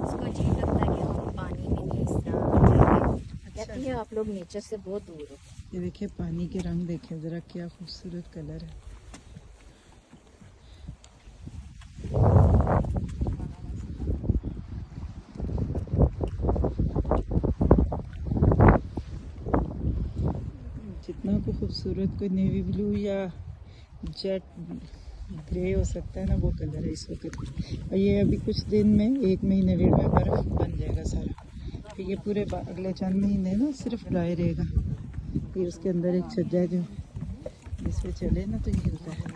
उसको अजीब लगता है कि हम पानी में नहीं इस तरह चलते। कहती है आप लोग नेचर से बहुत दूर हो। ये देखिए पानी के रंग देखें जरा, क्या खूबसूरत कलर है। जितना को खूबसूरत कोई नेवी ब्लू या जेट ग्रे हो सकता है ना, वो कलर है इस वक्त। और ये अभी कुछ दिन में, 1 महीने 1.5 में बर्फ बन जाएगा सारा। फिर ये पूरे अगले चंद महीने ना सिर्फ ड्राई रहेगा। फिर उसके अंदर एक छज्जा है जो इस पे चले ना तो ये हिलता है।